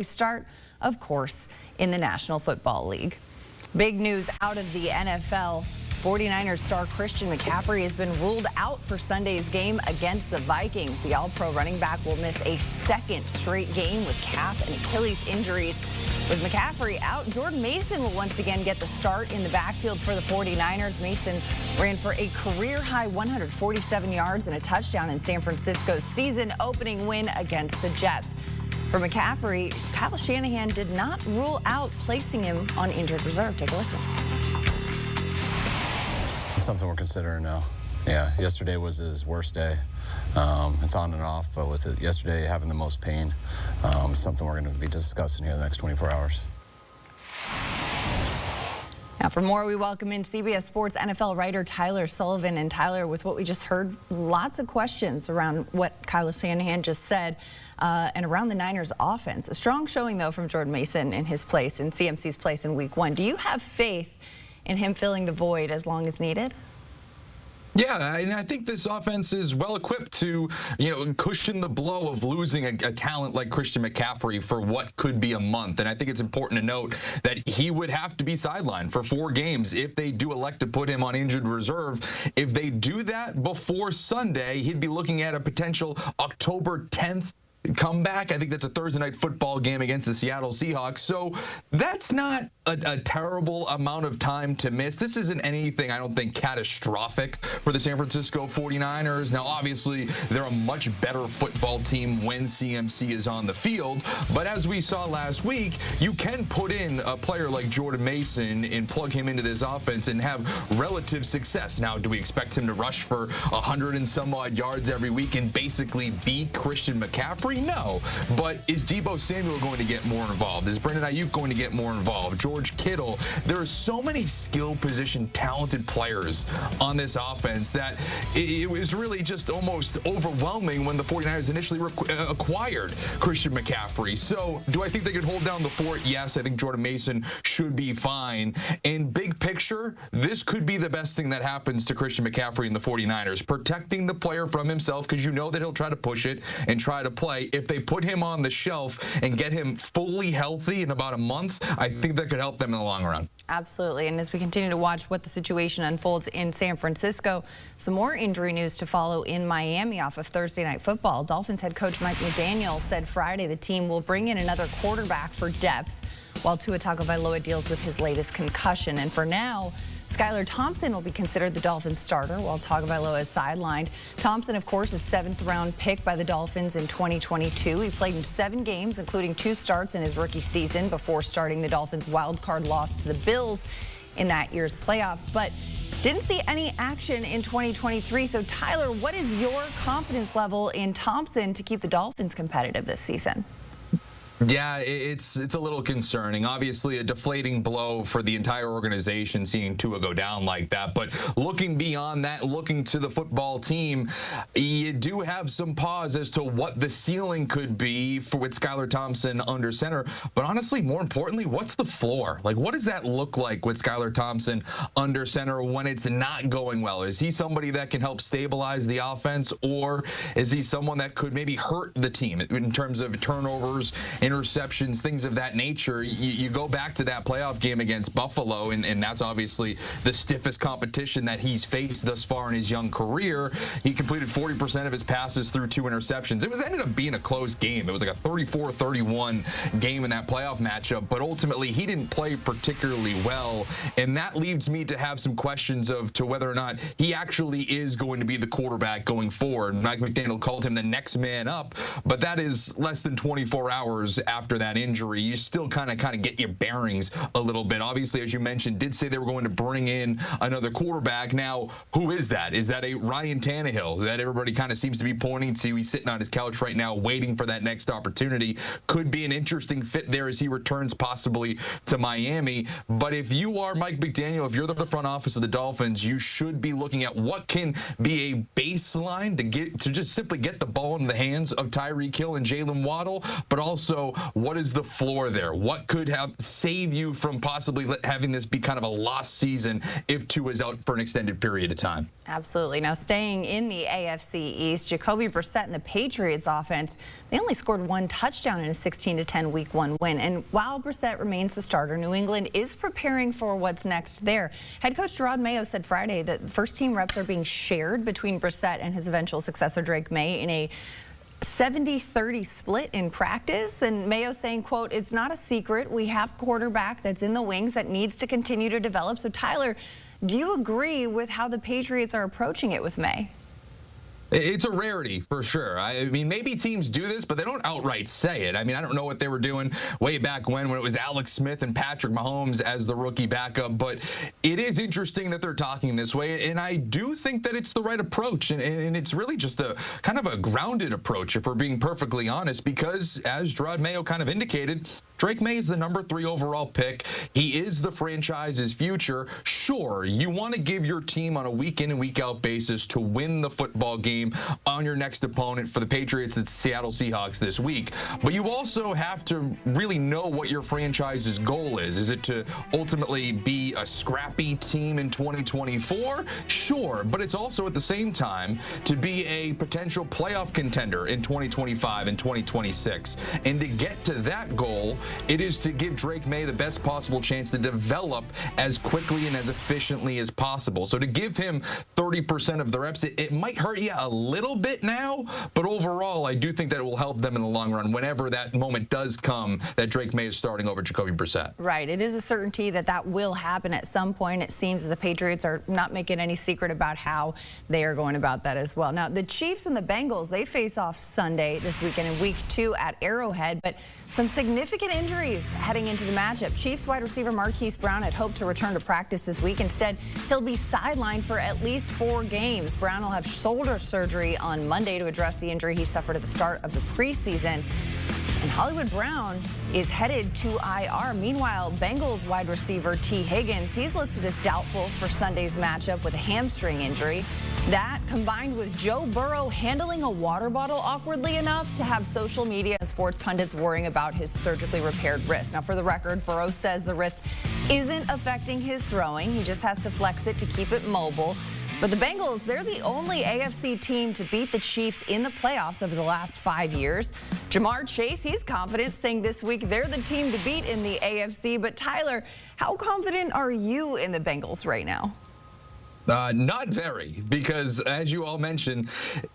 We start, of course, in the National Football League. Big news out of the NFL. 49ers star Christian McCaffrey has been ruled out for Sunday's game against the Vikings. The All-Pro running back will miss a second straight game with calf and Achilles injuries. With McCaffrey out, Jordan Mason will once again get the start in the backfield for the 49ers. Mason ran for a career-high 147 yards and a touchdown in San Francisco's season-opening win against the Jets. For McCaffrey, Kyle Shanahan did not rule out placing him on injured reserve. Take a listen. It's something we're considering now. Yeah, yesterday was his worst day. It's on and off, but with it yesterday having the most pain, something we're going to be discussing here the next 24 hours. Now for more, we welcome in CBS Sports NFL writer Tyler Sullivan. And Tyler, with what we just heard, lots of questions around what Kyle Shanahan just said and around the Niners offense. A strong showing, though, from Jordan Mason in his place, in CMC's place in Week 1. Do you have faith in him filling the void as long as needed? Yeah, and I think this offense is well equipped to, cushion the blow of losing a talent like Christian McCaffrey for what could be a month. And I think it's important to note that he would have to be sidelined for 4 games if they do elect to put him on injured reserve. If they do that before Sunday, he'd be looking at a potential October 10th comeback. I think that's a Thursday night football game against the Seattle Seahawks. So that's not a terrible amount of time to miss. This isn't anything, I don't think, catastrophic for the San Francisco 49ers. Now, obviously, they're a much better football team when CMC is on the field. But as we saw last week, you can put in a player like Jordan Mason and plug him into this offense and have relative success. Now, do we expect him to rush for 100 and some odd yards every week and basically beat Christian McCaffrey? No. But is Deebo Samuel going to get more involved? Is Brandon Ayuk going to get more involved? George Kittle? There are so many skill position talented players on this offense that it was really just almost overwhelming when the 49ers initially acquired Christian McCaffrey. So do I think they could hold down the fort? Yes, I think Jordan Mason should be fine. In big picture, this could be the best thing that happens to Christian McCaffrey and the 49ers, protecting the player from himself, because you know that he'll try to push it and try to play. If they put him on the shelf and get him fully healthy in about a month, I think that could help them in the long run. Absolutely. And as we continue to watch what the situation unfolds in San Francisco, some more injury news to follow in Miami off of Thursday Night Football. Dolphins head coach Mike McDaniel said Friday the team will bring in another quarterback for depth while Tagovailoa deals with his latest concussion. And for now, Skyler Thompson will be considered the Dolphins starter while Tagovailoa is sidelined. Thompson, of course, is 7th-round pick by the Dolphins in 2022. He played in 7 games, including 2 starts in his rookie season before starting the Dolphins' wild-card loss to the Bills in that year's playoffs, but didn't see any action in 2023. So, Tyler, what is your confidence level in Thompson to keep the Dolphins competitive this season? Yeah, it's a little concerning. Obviously, a deflating blow for the entire organization seeing Tua go down like that. But looking beyond that, looking to the football team, you do have some pause as to what the ceiling could be with Skyler Thompson under center. But honestly, more importantly, what's the floor? Like, what does that look like with Skyler Thompson under center when it's not going well? Is he somebody that can help stabilize the offense, or is he someone that could maybe hurt the team in terms of turnovers, interceptions, things of that nature? You go back to that playoff game against Buffalo, and that's obviously the stiffest competition that he's faced thus far in his young career. He completed 40% of his passes through 2 interceptions. It ended up being a close game. It was like a 34-31 game in that playoff matchup, but ultimately he didn't play particularly well, and that leads me to have some questions to whether or not he actually is going to be the quarterback going forward. Mike McDaniel called him the next man up, but that is less than 24 hours after that injury. You still kind of get your bearings a little bit. Obviously, as you mentioned, did say they were going to bring in another quarterback. Now, who is that? Is that a Ryan Tannehill that everybody kind of seems to be pointing to? He's sitting on his couch right now waiting for that next opportunity. Could be an interesting fit there as he returns possibly to Miami. But if you are Mike McDaniel, if you're the front office of the Dolphins, you should be looking at what can be a baseline to just simply get the ball in the hands of Tyreek Hill and Jalen Waddle, but also know what is the floor there? What could save you from possibly having this be kind of a lost season if Tua is out for an extended period of time? Absolutely. Now, staying in the AFC East, Jacoby Brissett and the Patriots offense, they only scored one touchdown in a 16-10 Week 1 win. And while Brissett remains the starter, New England is preparing for what's next there. Head coach Gerard Mayo said Friday that first-team reps are being shared between Brissett and his eventual successor Drake May in a 70-30 split in practice. And Mayo saying, quote, "It's not a secret. We have quarterback that's in the wings that needs to continue to develop." So, Tyler, do you agree with how the Patriots are approaching it with May? It's a rarity for sure. I mean, maybe teams do this, but they don't outright say it. I mean, I don't know what they were doing way back when it was Alex Smith and Patrick Mahomes as the rookie backup, but it is interesting that they're talking this way, and I do think that it's the right approach, and it's really just a kind of a grounded approach, if we're being perfectly honest, because as Gerard Mayo kind of indicated, Drake May is the number 3 overall pick. He is the franchise's future. Sure, you want to give your team on a week-in and week-out basis to win the football game on your next opponent. For the Patriots, it's Seattle Seahawks this week. But you also have to really know what your franchise's goal is. Is it to ultimately be a scrappy team in 2024? Sure, but it's also at the same time to be a potential playoff contender in 2025 and 2026. And to get to that goal, it is to give Drake May the best possible chance to develop as quickly and as efficiently as possible. So to give him 30% of the reps, it might hurt you a little bit now, but overall, I do think that it will help them in the long run whenever that moment does come that Drake May is starting over Jacoby Brissett. Right. It is a certainty that that will happen at some point. It seems the Patriots are not making any secret about how they are going about that as well. Now, the Chiefs and the Bengals, they face off Sunday this weekend in Week 2 at Arrowhead, but some significant injuries heading into the matchup. Chiefs wide receiver Marquise Brown had hoped to return to practice this week. Instead, he'll be sidelined for at least 4 games. Brown will have shoulder surgery on Monday to address the injury he suffered at the start of the preseason. And Hollywood Brown is headed to IR. Meanwhile, Bengals wide receiver T. Higgins, he's listed as doubtful for Sunday's matchup with a hamstring injury. That, combined with Joe Burrow handling a water bottle awkwardly enough to have social media and sports pundits worrying about his surgically repaired wrist. Now, for the record, Burrow says the wrist isn't affecting his throwing. He just has to flex it to keep it mobile. But the Bengals, they're the only AFC team to beat the Chiefs in the playoffs over the last 5 years. Jamar Chase, he's confident, saying this week they're the team to beat in the AFC. But Tyler, how confident are you in the Bengals right now? Not very, because as you all mentioned,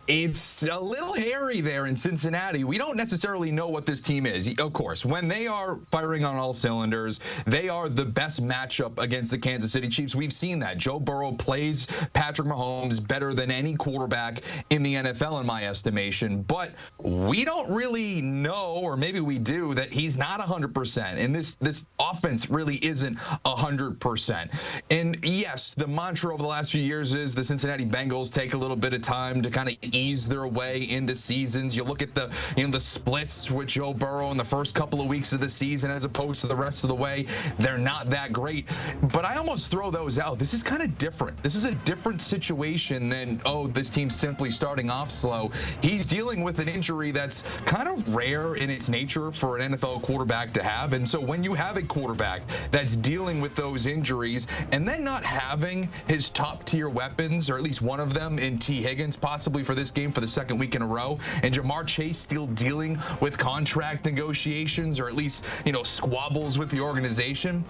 it's a little hairy there in Cincinnati. We don't necessarily know what this team is. Of course, when they are firing on all cylinders, they are the best matchup against the Kansas City Chiefs. We've seen that. Joe Burrow plays Patrick Mahomes better than any quarterback in the NFL, in my estimation. But we don't really know, or maybe we do, that he's not 100%. And this offense really isn't 100%. And yes, the mantra over the last few years is the Cincinnati Bengals take a little bit of time to kind of ease their way into seasons. You look at the splits with Joe Burrow in the first couple of weeks of the season as opposed to the rest of the way. They're not that great. But I almost throw those out. This is kind of different. This is a different situation than, oh, this team's simply starting off slow. He's dealing with an injury that's kind of rare in its nature for an NFL quarterback to have. And so when you have a quarterback that's dealing with those injuries and then not having his top-tier weapons, or at least one of them in T. Higgins, possibly for this game for the second week in a row, and Jamar Chase still dealing with contract negotiations, or at least, squabbles with the organization,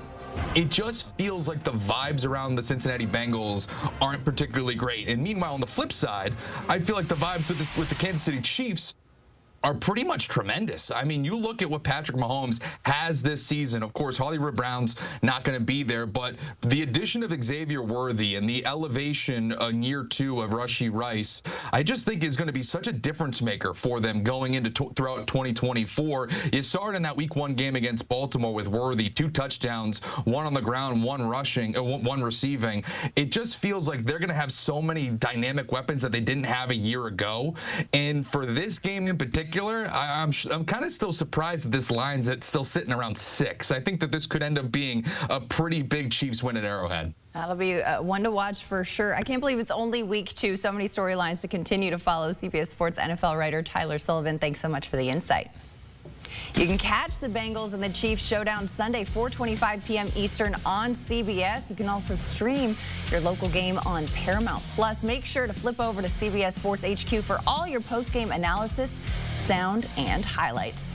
it just feels like the vibes around the Cincinnati Bengals aren't particularly great. And meanwhile, on the flip side, I feel like the vibes with the Kansas City Chiefs are pretty much tremendous. I mean, you look at what Patrick Mahomes has this season. Of course, Hollywood Brown's not going to be there, but the addition of Xavier Worthy and the elevation in year 2 of Rashee Rice, I just think is going to be such a difference maker for them going into throughout 2024. You saw it in that Week 1 game against Baltimore with Worthy, 2 touchdowns, 1 on the ground, 1 receiving. It just feels like they're going to have so many dynamic weapons that they didn't have a year ago. And for this game in particular, I'm kind of still surprised that this line's still sitting around 6. I think that this could end up being a pretty big Chiefs win at Arrowhead. That'll be one to watch for sure. I can't believe it's only Week 2. So many storylines to continue to follow. CBS Sports NFL writer Tyler Sullivan, thanks so much for the insight. You can catch the Bengals and the Chiefs showdown Sunday, 4:25 p.m. Eastern on CBS. You can also stream your local game on Paramount Plus. Make sure to flip over to CBS Sports HQ for all your post-game analysis, sound, and highlights.